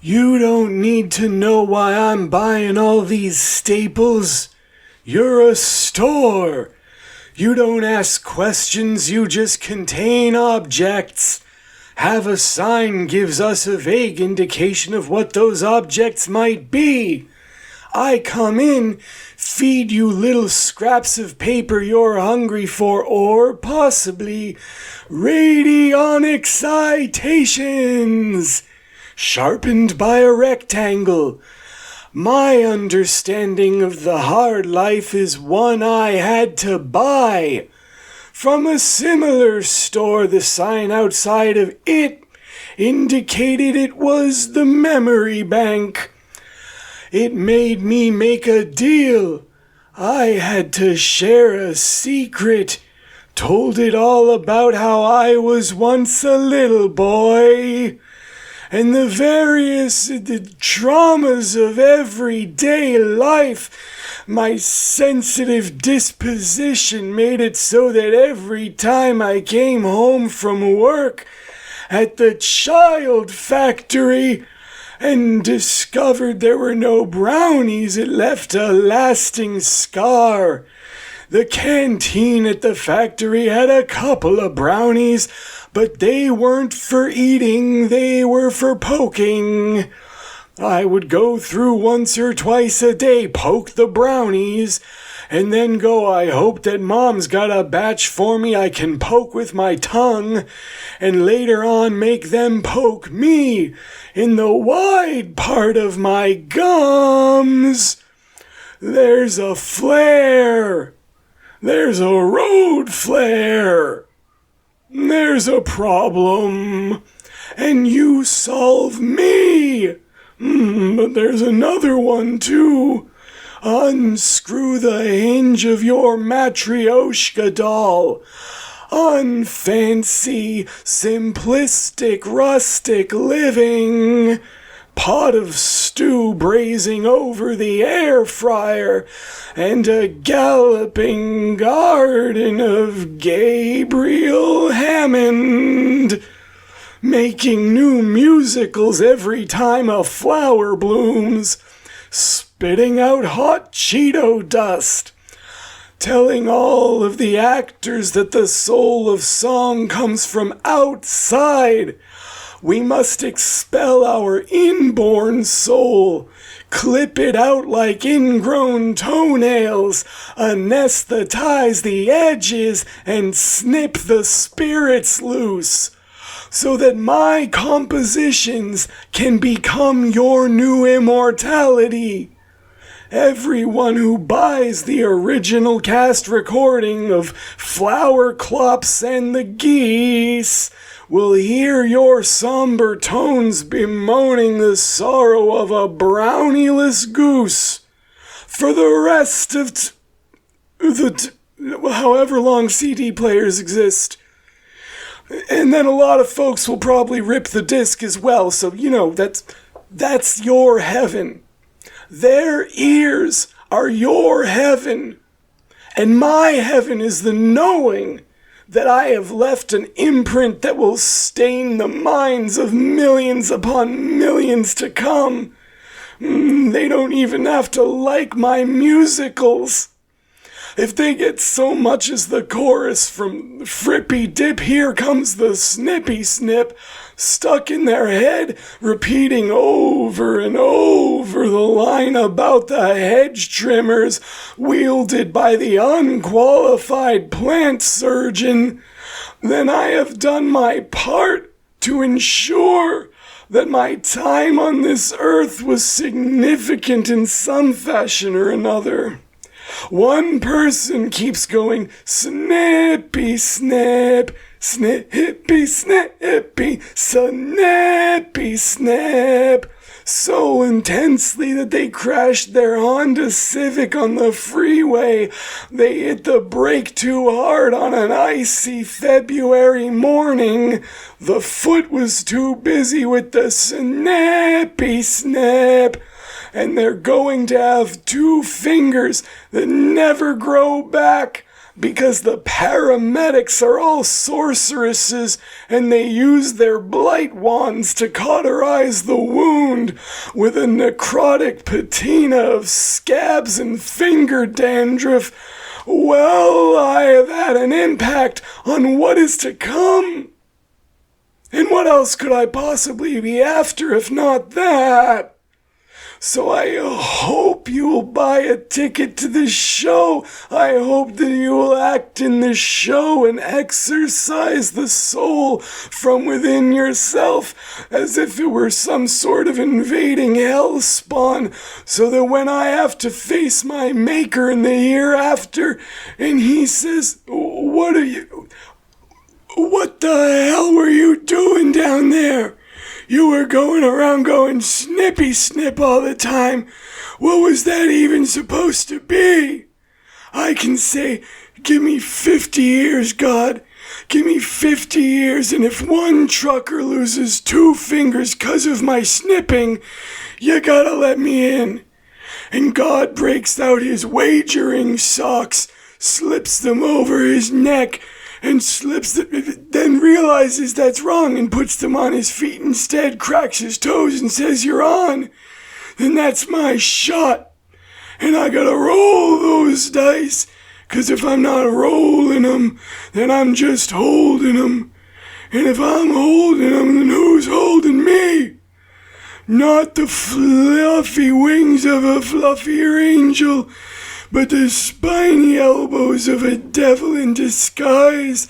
You don't need to know why I'm buying all these staples. You're a store. You don't ask questions, you just contain objects. Have a sign gives us a vague indication of what those objects might be. I come in, feed you little scraps of paper you're hungry for, or possibly radionic citations, sharpened by a rectangle. My understanding of the hard life is one I had to buy. From a similar store, the sign outside of it indicated it was the memory bank. It made me make a deal. I had to share a secret. Told it all about how I was once a little boy. And the various traumas of everyday life. My sensitive disposition made it so that every time I came home from work at the child factory and discovered there were no brownies, it left a lasting scar. The canteen at the factory had a couple of brownies, but they weren't for eating, they were for poking. I would go through once or twice a day, poke the brownies, and then go, I hope that Mom's got a batch for me I can poke with my tongue, and later on make them poke me in the wide part of my gums. There's a flare. There's a road flare. There's a problem. And you solve me. But there's another one too. Unscrew the hinge of your Matryoshka doll. Unfancy, simplistic, rustic living. Pot of stew braising over the air fryer, and a galloping garden of Gabriel Hammond, making new musicals every time a flower blooms, spitting out hot Cheeto dust, telling all of the actors that the soul of song comes from outside. We must expel our inborn soul, clip it out like ingrown toenails, anesthetize the edges, and snip the spirits loose, so that my compositions can become your new immortality. Everyone who buys the original cast recording of Flower Clops and the Geese will hear your somber tones bemoaning the sorrow of a brownieless goose for the rest of however long CD players exist. And then a lot of folks will probably rip the disc as well, so that's your heaven. Their ears are your heaven. And my heaven is the knowing that I have left an imprint that will stain the minds of millions upon millions to come. They don't even have to like my musicals. If they get so much as the chorus from Frippy Dip, Here Comes the Snippy Snip stuck in their head, repeating over and over the line about the hedge trimmers wielded by the unqualified plant surgeon, then I have done my part to ensure that my time on this earth was significant in some fashion or another. One person keeps going, snippy snip, snippy snippy, snappy snap, so intensely that they crashed their Honda Civic on the freeway. They hit the brake too hard on an icy February morning. The foot was too busy with the snappy snap. And they're going to have 2 fingers that never grow back. because the paramedics are all sorceresses and they use their blight wands to cauterize the wound with a necrotic patina of scabs and finger dandruff. Well, I have had an impact on what is to come. And what else could I possibly be after if not that? So I hope you will buy a ticket to the show. I hope that you will act in the show and exercise the soul from within yourself as if it were some sort of invading hell spawn, so that when I have to face my maker in the hereafter and he says, what the hell were you doing down there? You were going around going snippy snip all the time. What was that even supposed to be? I can say, give me 50 years, God. Give me 50 years, and if one trucker loses 2 fingers 'cause of my snipping, you gotta let me in. And God breaks out his wagering socks, slips them over his neck, and then realizes that's wrong and puts them on his feet instead, cracks his toes and says, you're on. Then that's my shot. And I gotta roll those dice, 'cause if I'm not rolling them, then I'm just holding them. And if I'm holding them, then who's holding me? Not the fluffy wings of a fluffier angel, but the spiny elbows of a devil in disguise,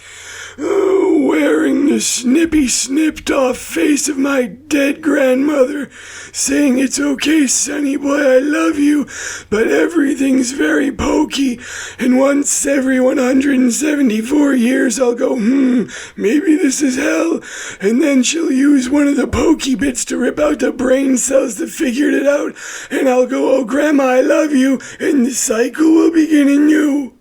wearing the snippy snipped off face of my dead grandmother, saying, it's okay, sonny boy, I love you, but everything's very pokey, and once every 174 years I'll go, maybe this is hell, and then she'll use one of the pokey bits to rip out the brain cells that figured it out, and I'll go, oh grandma, I love you, and the cycle will begin anew.